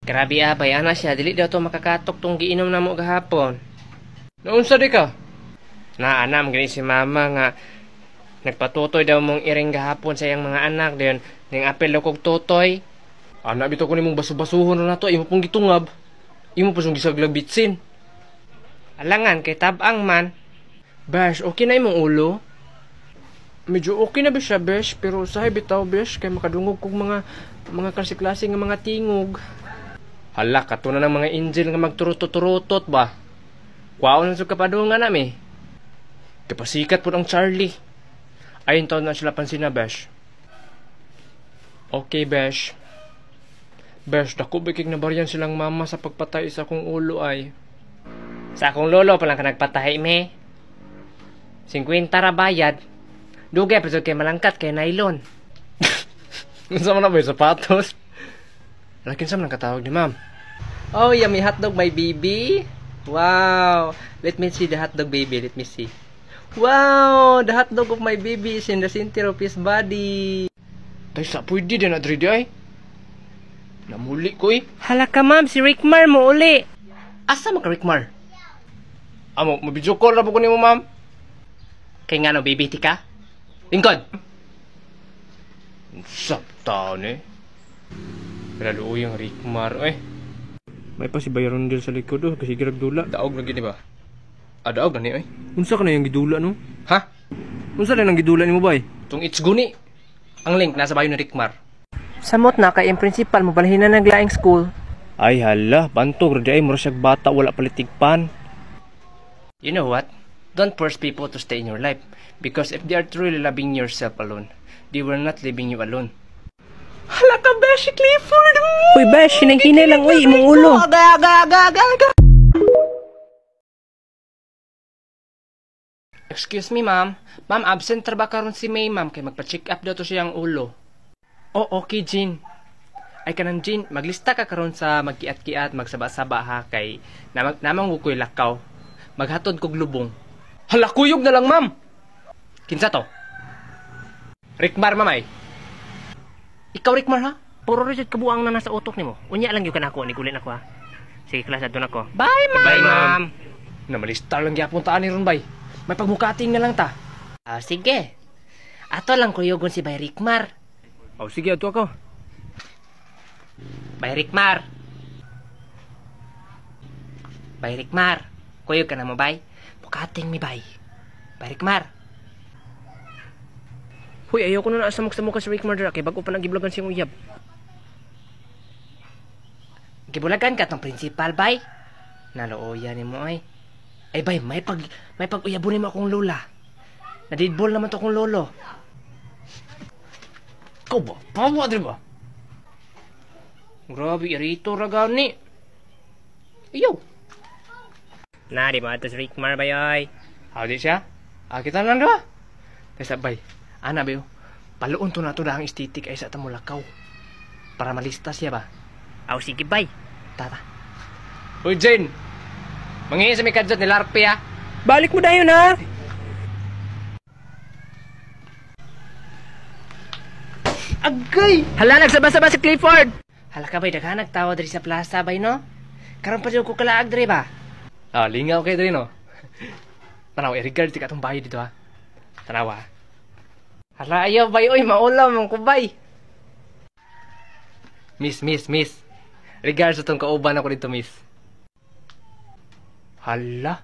Grabe abay, ana siya, dili daw to makakatok tong giinom na mo gahapon. Naunsa di ka? Naanam gani si mama nga nagpatutoy daw mong iring gahapon sa iyang mga anak dayon ning apel daw kog tutoy. Ana bitaw ko nimong basu-basuhon na to, imo pong gitungab. Imo pa sung gisaglag bitsin. Alangan kay tabang man. Bash, okay na imong ulo? Medyo okay na ba siya, besh, pero usahay bitaw, besh, kay makadungog kog mga klase-klase nga mga tingog. Hala, kato na ng mga angel nga magturutot-turutot ba? Kwaon na sa kapadungan nami. Kapasikat po ang Charlie. Ayun taon na sila pansin na, besh. Okay, besh. Besh, dako bikig na baryan silang mama sa pagpatay sa akong ulo ay. Sa akong lolo pa lang ka nagpatay, me. 50 ra bayad. Dugay pa kay malangkat kay nylon. Unsa man na ba yung sapatos? Lakin sa man katawag ni ma'am. Oh, yummy hotdog my baby. Wow. Let me see the hotdog baby. Let me see. Wow, the hotdog of my baby is in the center of his body. Tay sa pwede din na dridi ay. Namuli ko eh. Hala ka ma'am, si Rickmar mo uli. Asa man ka Rickmar? Amo, mabidyo call na po ko ni mo ma'am. Kay nga no baby tika? Lingkod! Saptaw ni. Lalo yung Rickmar eh. May pa si Bayron din sa likod oh, kasi giragdula. Daog lagi ni ba? Daog na ni eh. Unsa ka na yung gidula no? Ha? Unsa na yung gidula ni mo bay? Tung it's guni. Ang link nasa bayo ni Rickmar. Samot na kay yung principal mo balhin na naglaing school. Ay hala, bantog radi ay mura siyag bata wala palitigpan. You know what? Don't force people to stay in your life. Because if they are truly loving yourself alone, they will not leaving you alone. Hala ka, Beshi Clifford! Uy, Besh, hinay-hinay lang, uy, imong ulo. Aga. Excuse me, ma'am. Ma'am, absent tra ba karon si May, ma'am? Kaya magpa-check up daw to siyang ulo. Oh, okay, Jean. Ay kanang Jean, maglista ka karon sa magkiat-kiat, magsaba-saba ha, kay namang kukoy lakaw. Maghatod kog lubong. Hala, kuyog na lang, ma'am! Kinsa to? Rickmar, mamay. Ikaw, Rickmar, ha? Puro rin kabuang na nasa utok ni mo. Unya lang yung kanako, ni kulin ako, ha? Sige, klase, doon ako. Bye, ma'am! Bye, ma'am! Namalistar lang yapon taan ni ron, bay. May pagmukating na lang ta. Sige. Ato lang kuyogon si Bay Rickmar. Sige, ato ako. Bay Rickmar. Bay Rickmar. Kuyog ka na mo, bay? Mukating mi, bay. Bay Rickmar. Huy, ayaw ko na naasamok-samok ka si Rickmar dira, kay bago pa nagibulagan siyang uyab. Gibulagan ka tong principal, bay? Nalooya ni mo, ay. Ay, bay, may pag-uyabon ni mo akong lola. Nadidbol naman to akong lolo. Ikaw ba? Pawa, di ba? Grabe, irito raga ni. Iyaw. Na, di ba? Ito si Rickmar, bay, ay. Di siya? Kita na ba? Tesa, bay. Ana, bay, paluon to na to na ang estetik ay sa tamulakaw. Para malista siya ba? Sige, bay. Tata. Uy, Jane! Mangingin sa may kadyot ni Larpe, ha? Balik mo dayon, ha? Agay! Hala, nagsaba-saba si Clifford! Hala ka, bay, daghan nagtawa diri sa plaza, bay, no? Karon pa dyan ko kalaag diri ba? Lingaw kayo diri, no? Tanaw, i-regard ka itong bayo dito, ha? Tanaw, ha? Hala, ayaw, bay, oy, maulam ang kubay. Miss. Regards sa itong kauban ako dito, miss. Hala?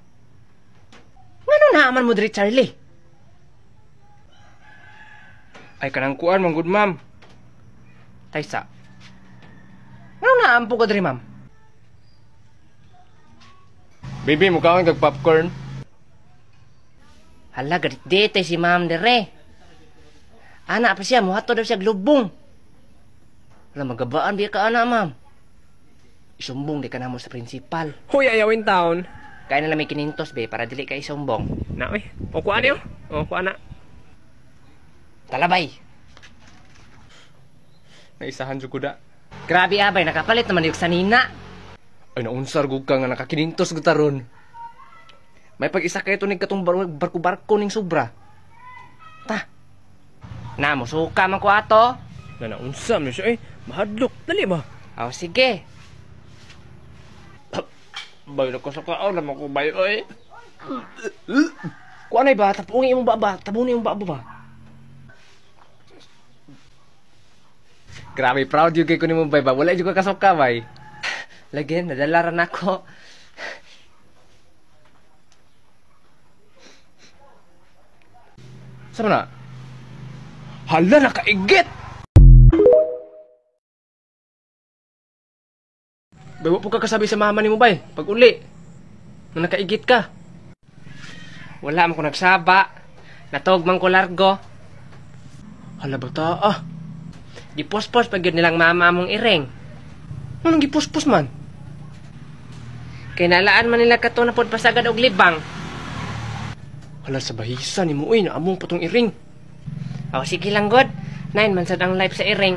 Ngano naaman mo diri, Charlie? Ay, kanang kuan, mong good, ma'am. Taysa. Ngano naampo ka diri, ma'am? Baby, mukha kang kag-popcorn. Hala, galit-dete si ma'am dere. Anak pa siya, muhato daw siya glubong. Hala, magabaan biya ka, anak, ma'am. Isumbong di ka na mo sa principal. Huy, ayawin taon. Kaya na lang may kinintos, be, para dili ka isumbong. Na, oy. O, kuha niyo. O, kuha na. Talabay. Naisahan dyan ko da. Grabe, abay. Nakapalit naman yung sanina. Ay, naunsar gug ka nga nakakinintos ko taron. May pag-isa kayo ito katong barko-barko ning sobra. Ta. Na, musuka man ko ato. Na, naunsa mo siya. Mahadlok. Dali ba? Sige. Bayo na ko sa kao naman ko bayo eh. Kuan ay ba? Tapungi mo ba? Tabunin mo ba? Grabe, proud yung kay ko ni mo bay ba? Wala yung kasok ka bay. Lagi, nadalaran ako. Sama na? Hala, nakaigit! Bay, wala po ka kasabi sa mama ni mo bay. Pag uli, nung nakaigit ka. Wala man ko nagsaba. Natog man ko largo. Hala bata Gipuspos pag yun nilang mama mong ireng. Anong gipuspos man? Kay nalaan man nila kato na pod pasagad og libang. Hala sa bahisa ni mo na among patong iring. O sige lang god. 9 man sad ang life sa iring.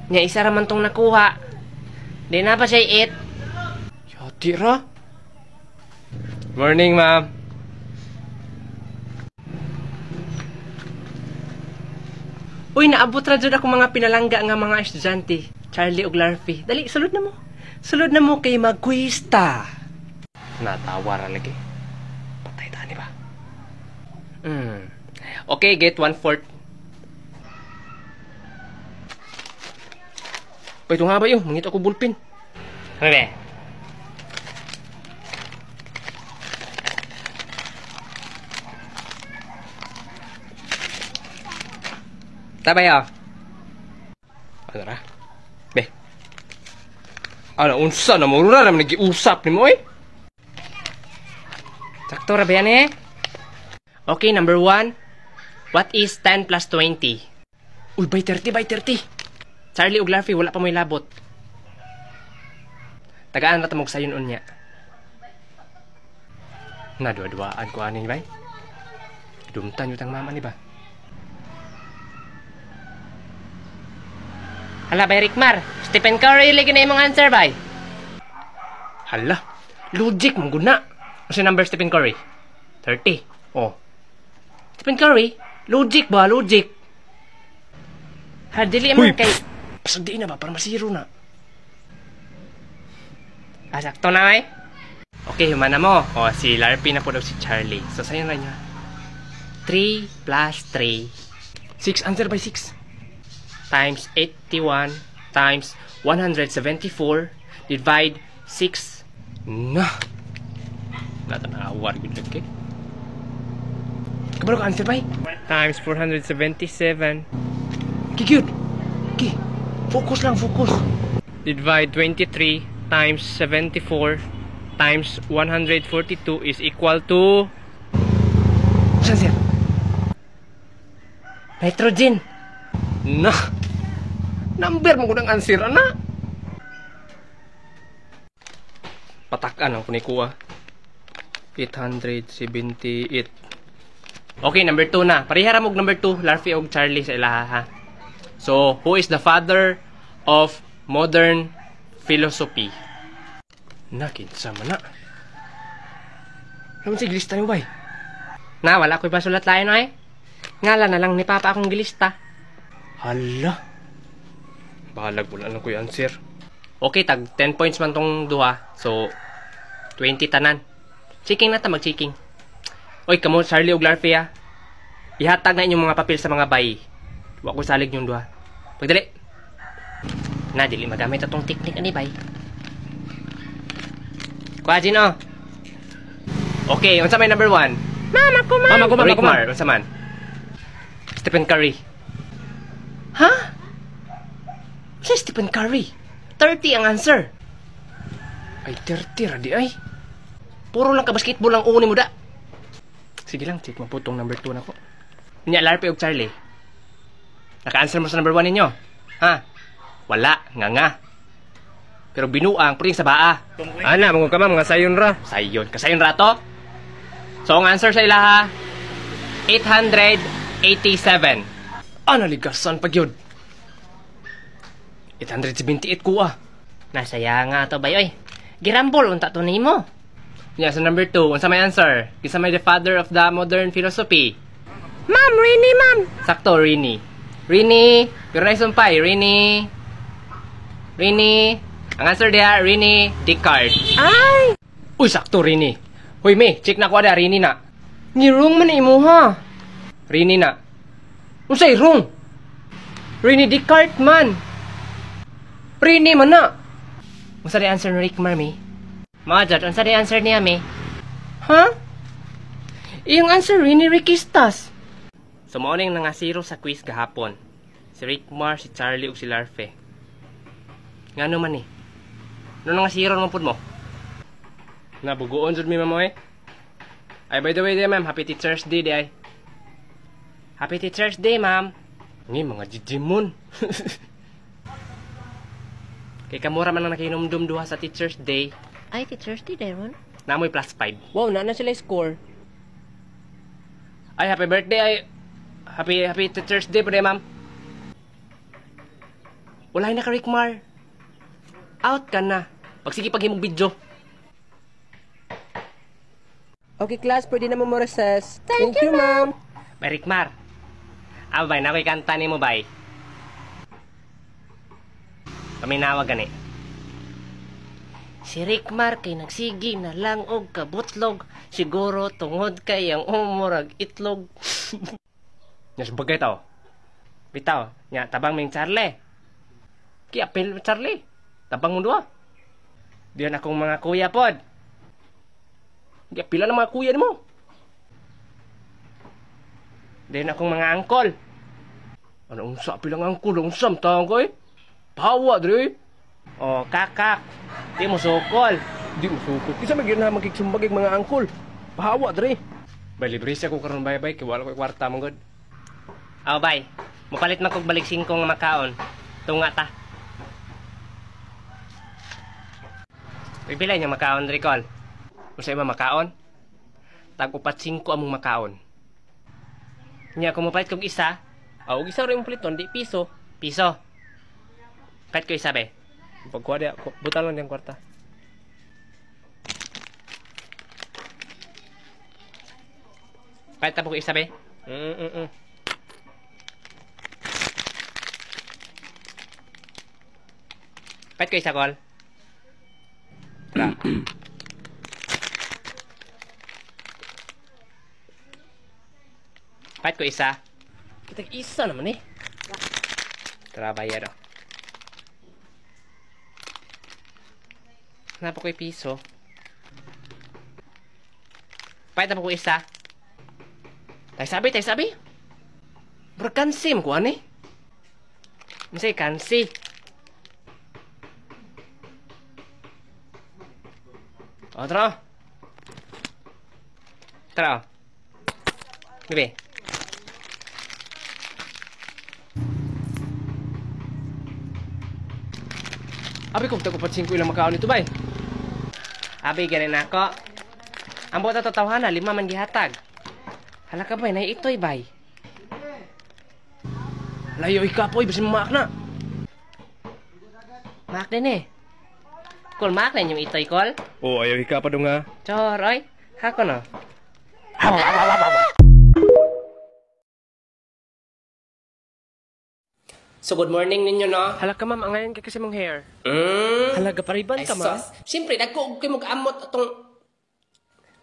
Nya isa ra man tong nakuha. Di na pa siya 8. Yati ra. Morning ma'am. Uy, naabot ra dyan ako mga pinalangga nga mga estudyante. Charlie ug Larfy. Dali, sulod na mo. Sulod na mo kay Magwista. Natawa ra lagi. Patay tani ba? Okay, get 1/4. Pwede nga ba yun? Mangit ako bulpin. Ano ba? Tabay Ano ra? Be. Ano, unsa na mo? Rura naman nag-iusap ni mo Sakto ra ba yan Okay, number 1. What is 10 plus 20? Uy, by 30. Charlie ug Larfy, wala pa mo'y labot. Tagaan na tamog sayon unya. Nadua-duaan ko anin bay. Dumtan yung tang mama ni ba? Hala, bay Rickmar. Stephen Curry, lagi na imong answer, bay. Hala, logic mong guna. Kasi number Stephen Curry? 30. Oh. Stephen Curry? Logic ba? Logic. Ha, dili man kay... Pasagdiin na ba? Para masiro na. Sakto na Okay, humana mo. O, si Larfy na po daw si Charlie. So, sa'yo na niya. 3 plus 3. 6. Answer by 6. Times 81 times 174 divide 6 natanawar gud lagi kabalo ka answer bay times 477 cute focus divide 23 times 74 times 142 is equal to saan nitrogen number mo kung answer, ana. Patakan ang kunikuha. 878. Okay, number 2 na. Parihara mo number 2, Larfy og Charlie sa ilaha, ha? So, who is the father of modern philosophy? Nakinsa man na. Naman si gilista niyo, bay? Wala ko'y pasulat lain, Ngala na lang ni Papa akong gilista. Hala. Bahalag wala na ko yung answer. Okay, tag 10 points man tong duha. So, 20 tanan. Checking na ta, mag-checking. Oy, kamo, Charlie ug Larfy, ihatag na inyong mga papel sa mga bay. Wa ko salig yung duha. Pagdali. Dili magamit atong technique ani bay. Kuha, Gino. Okay, unsa may number 1? Mama ko man. Rickmar, unsa man? Stephen Curry. Ha? Si Stephen Curry. 30 ang answer. Ay, 30 radi ay. Puro lang ka basketball ang uni mo da. Sige lang, check mo po tong number 2 na ko. Nya, Larfy og Charlie. Naka-answer mo sa number 1 ninyo? Ha? Wala, nga. Pero binuang, puring sa baa. Ana, mga kama, mga sayon ra. Sayon, kasayon ra to? So, ang answer sa ilaha, 887. Naligasan pag yun. 878 ko Nasaya nga to bay, oy. Girambol, unta to nimo. Yeah, so number 2, unsa may answer? Kisa may the father of the modern philosophy? Ma'am, Rini, ma'am. Sakto, Rini. Pero na isumpay, Rini. Ang answer diha, Rini Descartes. Ay! Uy, sakto, Rini. Hoy, me, check na ko ada, Rini na. Ni-wrong man imo, ha? Rini na. Unsay wrong? Rini Descartes man. Rini man na. Unsa di answer ni Rick Marmy? Mga judge, unsa di answer niya, me? Ha? Iyong answer, Rini Riquistas. So, morning na nga zero sa quiz gahapon. Si Rickmar, si Charlie, ug si Larfe. Nga naman eh. Ano nga zero naman po mo? Nabugoon jud mi mamoy. Ay, by the way, ma'am, happy Teacher's Day, di ay. Happy Teacher's Day, ma'am. Ngi, mga jijimon. Kay kamura man ang nakinomdum duha sa Teacher's Day. Ay, Teacher's Day, Daron? Namoy +5. Wow, na sila score. Ay, happy birthday, ay. Happy Teacher's Day po, ma'am. Wala na ka, Rickmar. Out ka na. Pagsige paghimog video. Okay, class, pwede na mo recess. Thank you, ma'am. Bay, Rickmar. Bay, nakoy kanta ni mo, bay. Paminawag gani. Si Rickmar kay nagsigi na lang og kabutlog. Siguro tungod kay ang umurag itlog. Nya subagay tao. Bitaw, nya tabang ming Charlie. Ki apel Charlie. Tabang mo duha. Diyan akong mga kuya pod. Di pila ng mga kuya nimo. Diyan akong mga angkol. Ano unsa pilang angkol unsam taong ko eh? Pawa dre. Oh, kakak. Di mo sukol. Di mo sukol. Kisa magyan na magkiksumbag yung mga angkol. Pahawa dre. Bay, libre siya ko karon bay-bay. Kaya wala ko kwarta mong god. Aw, bay. Mupalit man kog balik singkong nga makaon. Tunga ta. Pipila niya makaon, Ricol. Kung sa ima makaon, tag-upat 5 among makaon. Nya kung mupalit kog isa, og isa rin mong pliton, di piso. Piso. Kahit ko isa, be. Pagkuha diya, buta lang diyang kwarta. Kahit tapos ko isa, be. Kahit ko isa, Col. Tara. Kahit ko isa. Kita isa naman eh. Tara, bayar o. Hanap ako yung piso. Pahit na po ko isa. Tayo sabi. Berkansi mo ko ano eh. Masay kansi. O, tara. Tara. Bebe. Abi kung tagupat 5 ilang makaon ito ba eh? Abi, ganin ako. Ang buot na tatawhana, 5 man gihatag. Hala ka ba, naiitoy bay. Layo ikapoy, basi maak na. Maak din eh. Kol, maak na yung itoy, Kol? Oh, ayaw hika pa dong ha. Chor, oy. Hako no. So, good morning ninyo, no? Hala ka, ma'am. Ang ngayon ka kasi mong hair. Hala, gapariban ka, ma'am. Siyempre, nagkuog kayo mag-amot atong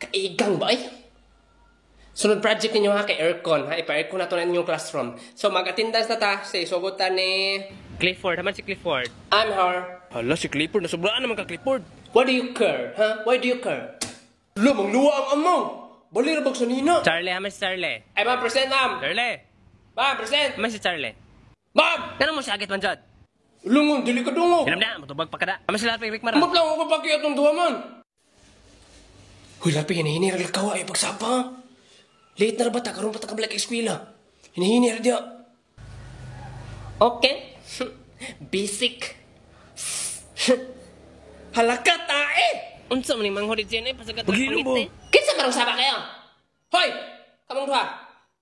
kaigang ba, ay? Sunod project ninyo, ha, kay aircon, ha? Ipa-aircon na ito na inyong classroom. So, mag-attendance na ta sa isugutan ni Clifford. Haman si Clifford. I'm her. Hala, si Clifford. Nasobraan naman ka, Clifford. Why do you care, ha? Why do you care? Hala, mangluwa ang among. Bali na bag sa nina. Charlie, haman si Charlie. Ay, ma'am, present, ma'am. Charlie. Ma'am, present. Haman si Charlie. Ma'am! Ganun mo siya agit man, Jod? Lungon, dili ka dungo. Ganun na, matubag pa kada. Haman si Larpe, Rick Mara. Amot lang ako pakiat ng duha man. Huy, Larpe, hinihini rin kawa ay pagsapa. Late na ba ta? Karoon pa ta kabalik eskwela. Hinihini rin diya. Okay. Basic. Halaka tae! Unsa man ni manghorid siya na pasagat ng Pag-inom mo. pangiti. Kinsa karong saba kayo? Hoy! Kamong duha.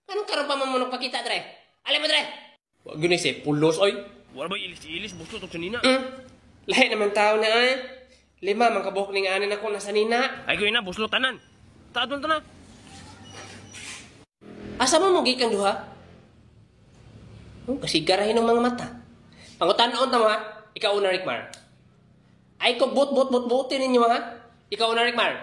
Anong karoon pa mamunok pakita, Dre? Alin mo, Dre? Wag yun eh, pulos oy. Wala ba ilis-ilis? Busto ito sa nina. Lahi naman tao na ay. 5, mangkabuhok ni anin ako nasa nina. Ay ko na, buslo tanan. Taadon ta na. Asa mo mugi kang duha? Kasi garahin ng mga mata. Pangutan-on ta mo ha. Ikaw una, Rickmar. Ay ko butin ninyo ha. Ikaw na Rickmar.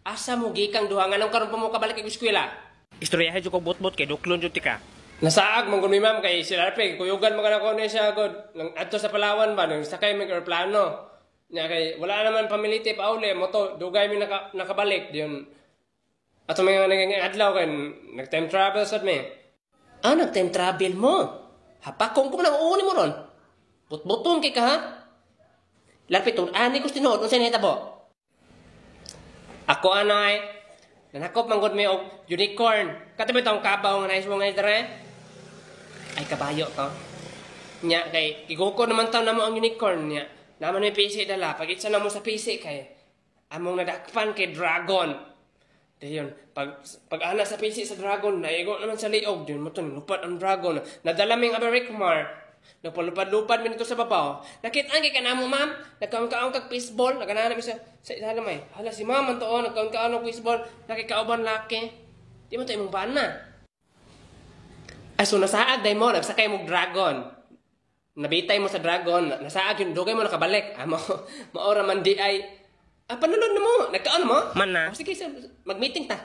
Asa mo gikang duha nga nang karon pa mo kabalik kag eskwela? Istoryahan jud ko bot-bot kay duklon jud tika. Nasaag man ni ma'am kay sila Arpe, kuyugan man kana ko ni siya god. Nang adto sa Palawan ba nang sakay mig aeroplano. Nya kay wala naman pamiliti pa uli mo to dugay mi nakabalik diyon. Ato mga naging adlaw kay nag-time travel sad mi. Ah, nag-time travel mo. Hapakong ko nang uuni mo ron. Butbuton kay ka ha. Lapiton ani ko tinuod unsa ni hitabo? Ako anay, nanakop manggod mi og unicorn. Katabi tong kabaw nga naismo nga dire. Ay kabayo ko. Nya kay igoko naman taw namo ang unicorn nya. Naman may PC dala. Pag itsa na mo sa PC kay among nadakpan kay dragon. Dayon, pag ana sa PC sa dragon, naigo naman sa liog din mo ton lupat ang dragon. Nadala ming Abericmar. Nagpalupad-lupad mi dito sa babaw. Nakita ang kanamo ma'am, nagkaon-kaon kag baseball, nagana mi sa ilalim ay. Hala si ma'am man tuon nagkaon-kaon og baseball, nakikauban laki. Di mo to imong bana. Ay so nasaag day mo nagsakay mo dragon. Nabitay mo sa dragon, nasaag yun dugay mo nakabalik. Amo maora man di ay panulod na mo, nagkaon mo? Man na. Sige, mag-meeting ta.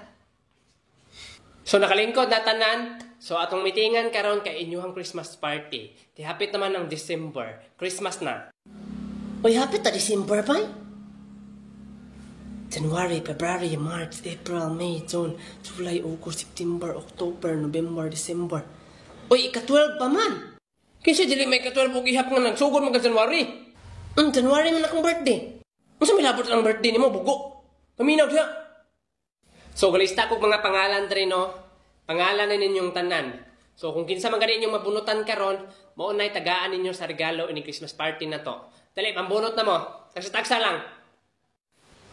So nakalingkod na tanan. So atong meetingan karon kay inyuhang Christmas party. Di hapit naman ng December. Christmas na. Uy, hapit na December pa? January, February, March, April, May, June, July, August, September, October, November, December. Uy, ika-12 pa man. Kinsa dili may ika-12 og ihap nga nagsugod man ka January. January man akong birthday. Unsa may labot ang birthday nimo, bugo? Paminaw diha. So galista ko mga pangalan dre no. Pangalan na ninyong tanan. So kung kinsa man gani inyong mabunutan karon, mao nay tagaan ninyo sa regalo ini Christmas party na to. Dali, pambunot na mo. Tagsa-tagsa lang.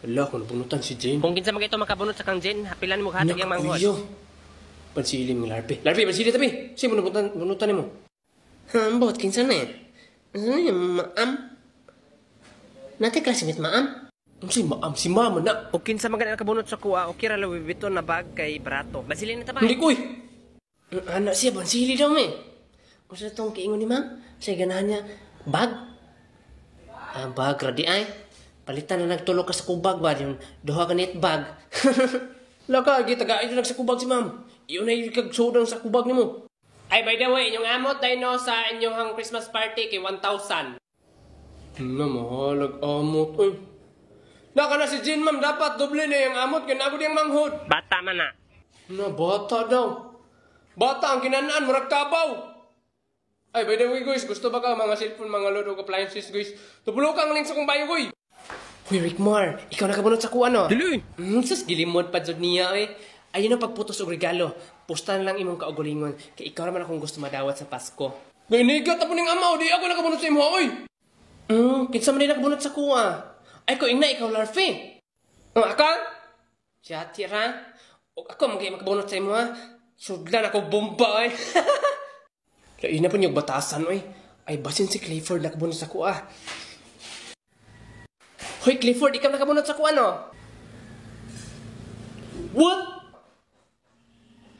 Hala, kung nabunutan si Jane. Kung kinsa man ito makabunot sa kang Jen, hapilan mo hatag yang manghod. Pansili mo Larpe. Larpe, pansili tabi. Sige, bunutan mo. Ambot, kinsa na ano yung maam? Nati classmate maam? Si maam, si mama na. O kinsa man gani nakabunot sa kuha, o kira Louis Vuitton na bag kay barato. Basili na tabay. Hindi ko eh. Anak siya, pansili daw me. Kung sa itong kiingon ni ma'am, siya ganahan niya, bag. Bag, radi ay. Palitan na nagtulog ka sa kubag ba, yung duha ka net bag. Laka, gitaga, ito nagsakubag si ma'am. Iyon na yung kagsudang sa kubag ni mo. Ay, by the way, inyong amot dahil no, sa inyong Christmas party kay 1,000. Mahalag amot. Ay. Naka na si Jean, ma'am. Dapat doble na yung amot. Kinago diyang manghod. Bata man na. Bata daw. Bata ang kinanaan. Murag kabaw. Ay, by the way, guys. Gusto ba ka mga cellphone, mga load of appliances, guys? Tubulo kang link sa kong bayo, guys. Uy, Rickmar. Ikaw nakabunot sa kuha, no? Dili. Sus, gilimod pa dyan niya, eh. Ayun ang pagputos og regalo. Pustan lang imong kaugulingon. Kay ikaw naman akong gusto madawat sa Pasko. Gaynigat na po ning amaw. Di ako nakabunot sa imo, oy. Kinsa man din nakabunot sa kuha. Ay ko ina ikaw Larfe. Ako? Siya tira. O ako magay makabunot sa imo ha. Sudlan ako bomba ay. Kaya ina po niyong batasan oy. Ay basin si Clifford nakabunot sa kuha. Hoy Clifford, ikaw nakabunot sa kuha no? What?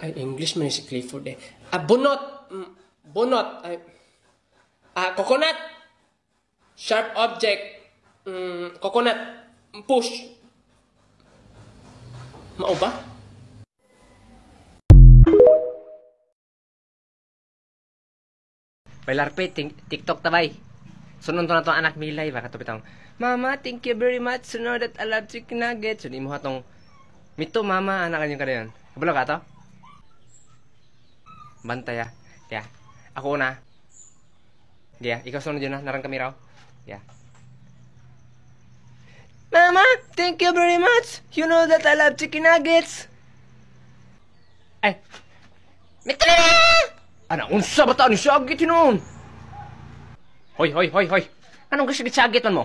Ay English man si Clifford eh. Bunot. Bunot. Ay. Coconut. Sharp object. Coconut. Push. Mao ba? Larpe, TikTok tabay. Sunon to na to anak Milay ba katupitang. Mama, thank you very much. You know that I love chicken nuggets. Suni mo hatong mito mama anak kanyo kada yan. Kabalo ka to? Bantay ya. Kaya ako una. Kaya ikaw sunod yun na narang kami raw. Yeah. Mama, thank you very much. You know that I love chicken nuggets. Ay. Mitli! Anak, unsa ba taan ni sagit yun? Hoy. Anong kasi sagit man mo?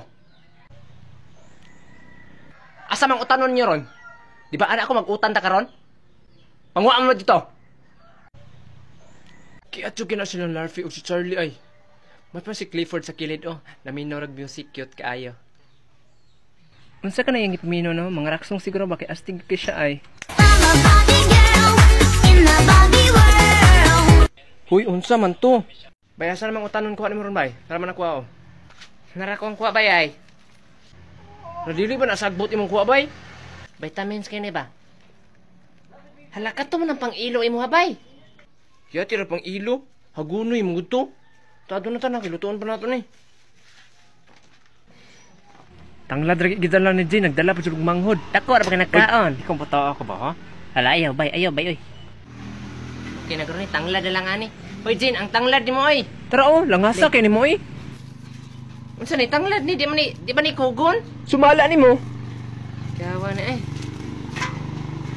Asa mang utanon niyo ron? Di ba anak ko mag-utan ta karon? Panguaan mo dito. Kaya tsukin na silang Larfe o si Charlie ay. May pa si Clifford sa kilid oh. Naminurag music cute kaayo. Unsa ka na yung ipamino no? Mga raksong siguro bakit astig ka siya ay. I'm a Barbie girl in the Barbie world. Huy, unsa man to? Bayasan namang utanon kuha ni mo ron bay. Para man nakuha oh. Narakong kuha bay ay. Nadili ba nasagbot imong kuha bay? Vitamins kini ba? Halaka to man ang pang-ilo imo habay. Kaya tira pang ilo. Hagunoy mo gusto. Tado na tanang kilutuan pa nato ni. Tanglad ra gid lang ni Jane nagdala pa jud manghod. Dako ra pa nagkaon. Ikaw patawa ka ba ha? Hala ayaw bay oy. Okay na ni tanglad na lang ani. Oy Jin, ang tanglad nimo oy. Tara oh, langasa kay nimo eh. Unsa ni tanglad ni di ba ni kugon? Sumala nimo. Kawa na eh.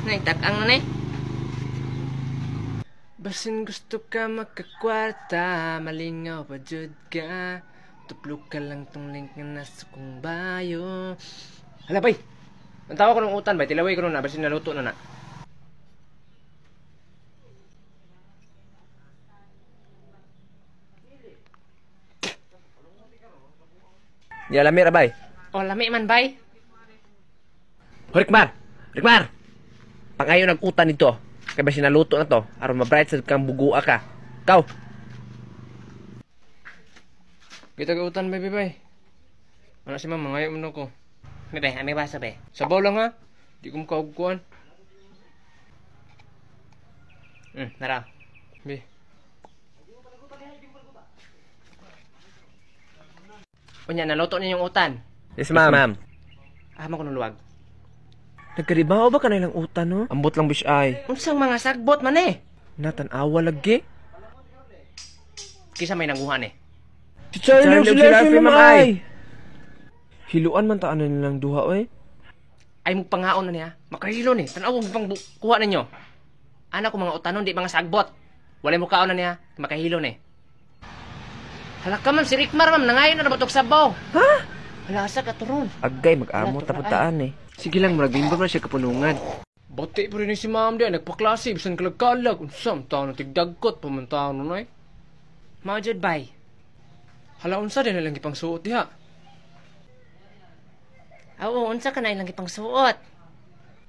Nay takang na ni. Basin gusto ka makakwarta, malingaw pa jud ka. Tuplok ka lang tong link nga nasa kong bayo. Hala bay. Ang tawa ko ng utan bay, tilaway ko na basin naluto na na. Ya lami ra bay. O lami man bay. Rikmar. Pangayo nag-utan nito. Kaya ba sinaluto na to? Aron ma-bright sa kang bugua ka. Kau. Kita ka utan, bay. Ano si ma'am, mangayo mo na ko. May bay, ami basa bay. Sabaw lang ha. Di ko makaugkuhan. Nara. Bay. Unya naluto ninyong utan. Yes, ma'am. Amo ko nuluwag. Nagkaribaho ba ka na ilang utan, no? Ambot lang bish ay. Unsang mga sagbot man eh. Natanawa lagi. Kisa may nanguhan eh. Si Charlie sila ma'am ay. Hiluan man taan na nilang duha, oy. Ay mo pangaon na niya. Makahilo ni. Tanaw mo pang kuha ninyo. Anak ko mga utanon di mga sagbot. Walay mo kaon na niya. Makahilo ni. Halaka ma'am, si Rickmar ma'am, nangayon na nabatok sabaw. Ha? Halasa ka turon. Agay, mag-amo taputaan eh. Sige lang, maragbimba na siya kapunungan. Bati pa rin si ma'am diyan, nagpaklase, bisan kalag-kalag. Unsam, taon na tigdagkot, pamantaon na eh. Maujud bay. Hala, unsa din nalang ipang suot diha. Oo, unsa ka na ilang ipang suot.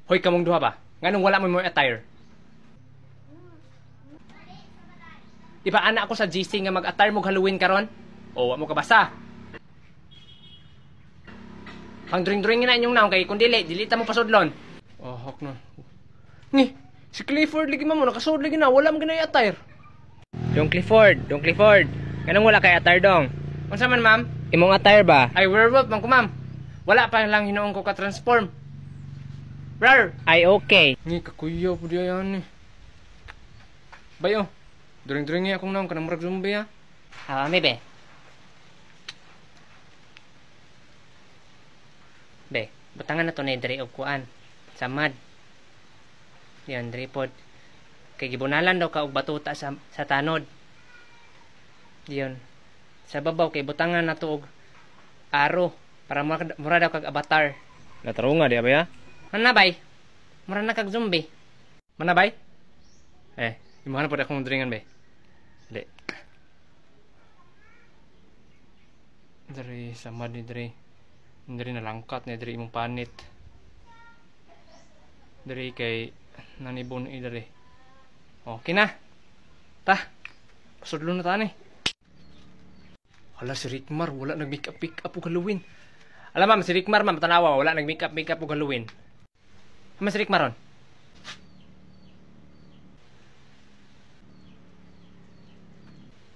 Hoy, kamong duha ba? Nganong wala mo mo attire? Iba ana ako sa GC nga mag-attire mo Halloween karon? O, wa mo ka basa? Pang dring-dring na inyong naong kay kung dilita mo pasudlon. Oh, hak na. Ni, si Clifford lagi mo nakasud lagi na, wala mo ginay attire. Dong Clifford. Kanang wala kay attire dong. Unsa man ma'am? Imong attire ba? Ay werewolf man ko ma'am. Wala pa lang hinuong ko ka-transform. Rar! Ay okay. Ni kakuyaw po diya yan eh. Bayo, dring-dring niya akong naong kanang marag zombie ha. May be. Be, butangan na to ni diri og kuan. Samad. Yan diri pod. Kay gibunalan daw ka og batuta sa tanod. Diyon. Sa babaw kay butangan na to og aro para mura daw kag avatar. Natarunga diya ba ya? Manabay. Mura na kag zombie. Manabay? Imahan po akong dringan be. Dali. Dari samad ni diri. Dari nalangkat ni diri imong panit. Dari kay nanibon diri. Okay na. Ta. Pasudlo na ta ni. Hala si Rickmar wala nag-make up og Halloween. Alam ma'am si Rickmar ma'am tanawa wala nag-make up og Halloween. Ama si Rickmar ron.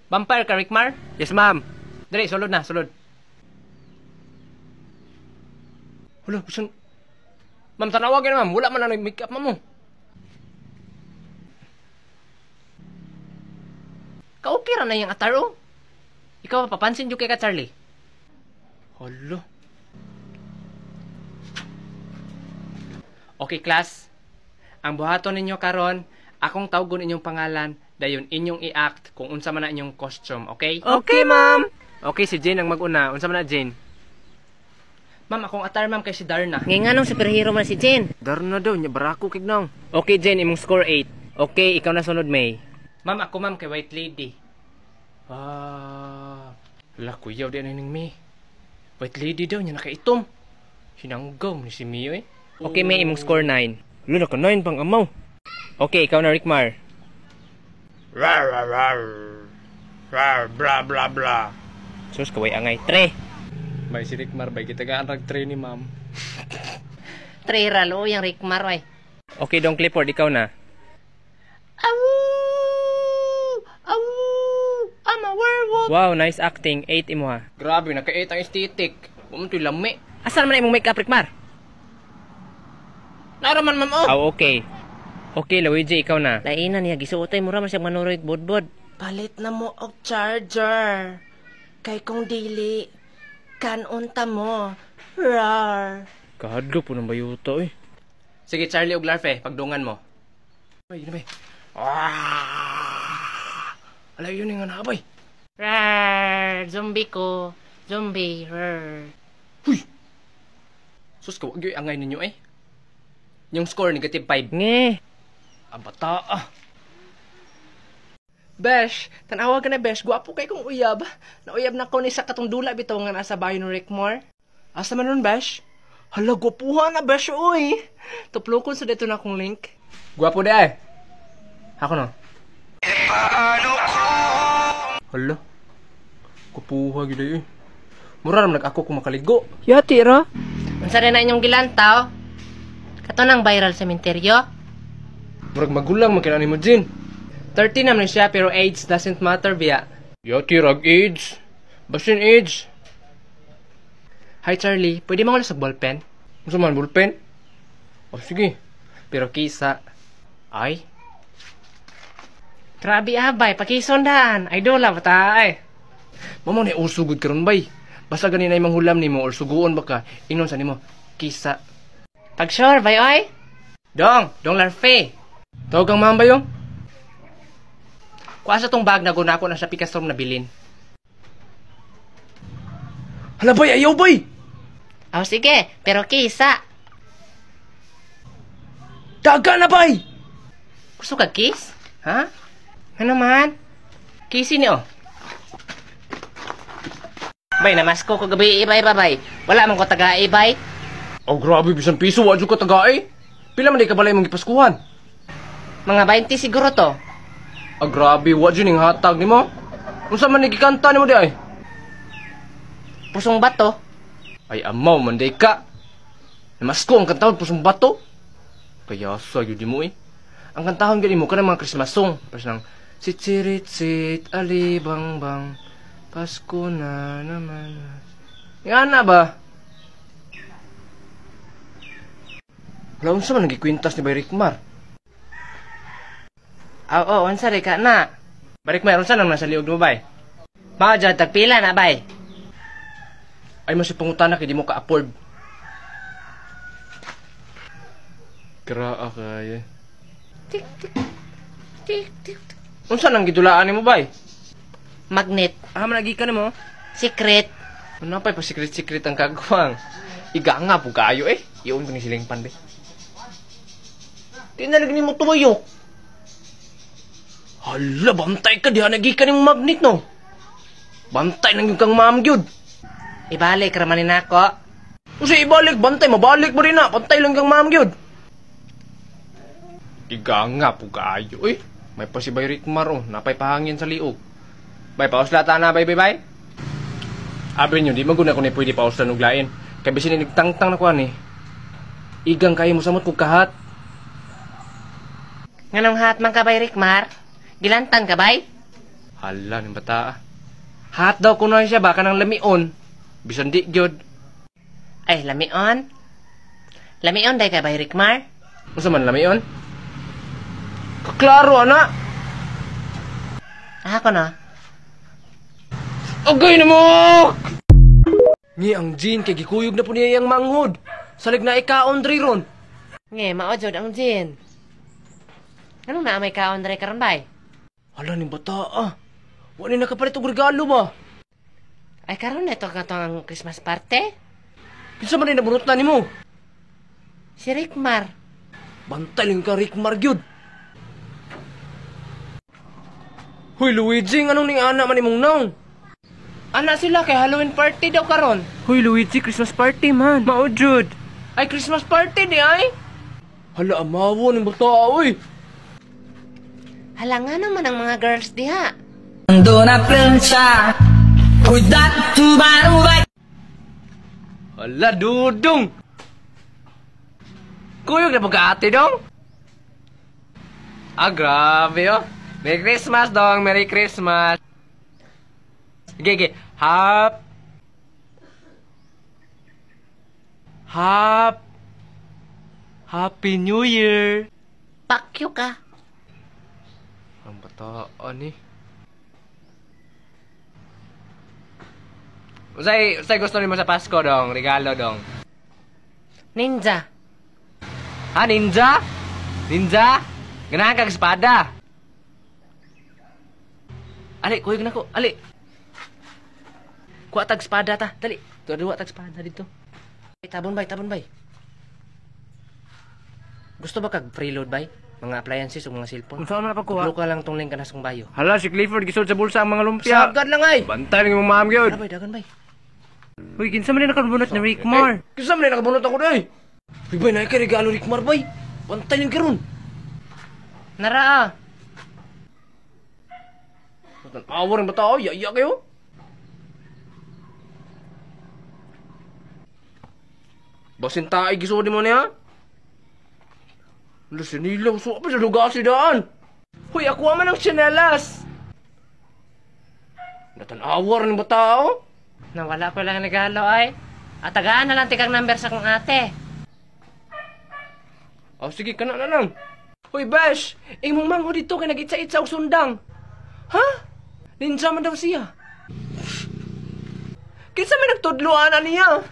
Vampire ka Rickmar? Yes, ma'am. Dali sulod na, sulod. Hala, bisan ma'am tanawa gyud ma'am, wala man na nag-make up ma'am mo. Ka-okay ra na yung ataro. Ikaw papansin jud kay ka Charlie. Hala. Okay class. Ang buhaton ninyo karon, akong tawgon inyong pangalan, dayon inyong i-act kung unsa man na inyong costume, okay? Okay, ma'am. Okay, si Jane ang mag-una. Unsa man na Jane? Ma'am, akong attire ma'am kay si Darna. Ngay nga nung superhero man si Jane. Darna daw, niya barako kignang. Okay Jane, imong score 8. Okay, ikaw na sunod May. Ma'am, ako ma'am kay White Lady. Wala, kuyaw di na ning May. White lady daw, niya nakaitom. Hinanggaw ni si Mio eh. Okay May, imong score 9. Wala, naka-9 pang amaw. Okay, ikaw na Rickmar. Rar, rar, rar. Rar, bla, bla, bla. Sus, kaway angay. 3. Bay si Rickmar, bay kita gaan rag-train ni ma'am. Treralo yung Rickmar, ay. Okay, Dong Clifford, ikaw na. I'm a werewolf. Wow, nice acting. 8 imo ha. Grabe, naka-8 ang aesthetic. Pumunto'y lami. Asan man imong makeup, Rickmar? Naraman, ma'am, oh. Oh, okay. Okay, Luigi, ikaw na. Lainan niya, gisuotay mo raman siyang manuroy budbud. Palit na mo og charger. Kay kung dili, kanunta mo. Rar. Kahadlo po ng bayuto eh. Sige, Charlie og Larfe, pagdungan mo. Ay, yun na ba? Alay, yun nga na, bay. Rar, zombie ko. Zombie, rar. Sus, kawag yung angay ninyo eh. Yung score, negative 5. Nge. Ang bata ah. Besh, tanawa ka na Besh. Gwapo kay kong uyab. Nauyab na ko ni sa katong dula bitaw nga nasa bahay ni Rickmore. Asa man nun, Besh? Hala, gwapuha na Besh, uy. Tuplokon sa dito na akong link. Gwapo di ay. Ako no. Hala. Kupuha gila eh. Mura naman ako kung makaligo. Yati ra. Unsa na inyong gilantaw? Kato nang viral sementeryo? Murag magulang makinani mo, Jin. 30 naman siya pero age doesn't matter, biya. Yati rag AIDS. Basin AIDS. Hi Charlie, pwede mo sa ballpen? Gusto man, bullpen? O sige. Pero kisa, Ay. grabe abay, pakisondaan. Idola ba tayo? Mamo na usugod karon bay. Basta ganina imong hulam nimo or suguon baka ingnon sa nimo. Kisa. Pag sure, bay oy? Dong Larfe. Tawag kang ma'am ba yung? Kuha sa tong bag na guna ko na sa Picastrom na bilin. Hala bay, ayaw bay! Oh, sige, pero kisa. Daga na bay! Gusto ka kiss? Ha? Ano man? Kisi ni oh. Bay, namasko ko gabi ibay babay. Wala man ko taga ibay. Oh grabe, bisan piso, wadyo ka tagaay. Pila man di ka balay mong ipaskuhan? Mga 20 siguro to. Ah grabe, wadyo ning hatag nimo. Unsa man nagikanta nimo di ay? Pusong bato. Ay amaw man di ka. Namasko ang kantahon pusong bato. Kaya sa yun di mo eh. Ang kantahon gani mo kanang mga Christmas song. Pas nang sit alibangbang Pasko na naman. Nga na ba? Wala unsa man nagikwintas ni Bay Rickmar. Oo, unsa rin ka na? Bay Rickmar, unsa nang nasa liog mo bay? Mga dyan, tagpila na bay. Ay mo si pangutana kay di mo ka-afford. Kraa kaya. Tik, tik, tik, tik. Unsa nang gidulaan nimo bay? Magnet. Ah, managi ka nimo. Secret. Ano pa secret ang kagwang? Iga nga po kayo eh. Iyon ko ni siling pande. Tinalag ni mo tuyo. Hala, bantay ka diha nagi ka ning magnet no. Bantay nang yung kang ma'am gyud. Ibalik ramanin ako. Usa ibalik bantay mabalik mo rin na. Bantay lang kang ma'am gyud. Iga nga po kayo eh. May pa si Bay Rickmar oh, napay pahangin sa liog. Bay, pauslata na, bay. Abi nyo, di maguna ko na pwede pauslan og lain. Kaya bisin nagtangtang na kuha ni. Igang kayo mo samot kong kahat. Nganong hat man ka bay, Rickmar? Gilantan ka bay? Hala, ng bata. Hat daw kuno siya, baka ng lamion. Bisan di gyud. Ay, lamion? Lamion day ka bay, Rickmar? Masa man lamion? Kaklaro, ana. Ako na. Agay na mo! Ni ang Jean kay gikuyog na po niya yung manghod. Salig na ikaon dre ron. Nge, maojod ang Jin. Anong na may kaon dre karon bay? Hala, ng bata ah. Wala na kapalit og regalo ba? Ay, karon na ito katong Christmas party? Kinsa man rin nabunot na ni mo? Si Rickmar. Bantay lang ka Rickmar gyud. Hoy Luigi, anong ning ana man imong naong? Ana sila kay Halloween party daw karon. Hoy Luigi, Christmas party man. Maujud. Ay, Christmas party di ay? Hala, amawo ng bata oy. Halangan naman ang mga girls diha. Ala, dudong! Kuyog na pagkaati dong? Ah, grabe oh. Merry Christmas dong, Merry Christmas. Sige. Happy New Year. Pakyo ka. Ang bataan eh. Usay gusto nimo sa Pasko dong, regalo dong. Ninja. Ha, ninja? Ninja? Ganahan kag espada. Ali, kuyog na ko. Ali. Kuha tag espada ta. Dali. Tuwa tag espada dito. Tabon bay. Gusto ba kag preload bay? Mga appliances o mga cellphone? Unsa man pagkuha? Uplo ka lang tong link ka na song bayo. Hala, si Clifford gisod sa bulsa ang mga lumpia. Sagad lang ay! Bantay ng ma'am gyud. Tara bay, dagan bay. Uy, kinsa man nakabunot ni Rickmar? Kinsa man nakabunot ako day? Uy, bay, na kay regalo Rickmar bay. Bantay yung karon. Naraa. Awar ang bata, iya kayo. Basin tayo gisod mo niya. Lusin nilaw, so apa sa lugar si daan? Huy, ako man ang tsinelas. Natanawar ng bata, oh. Nawala ko lang ang regalo ay. At tagaan na lang tikang number sa kong ate. Oh, sige, kana na lang. Huy, Besh, imong mango dito kay nag-itsa-itsa og sundang. Ha? Ninja man daw siya. Kinsa may nagtudloan niya?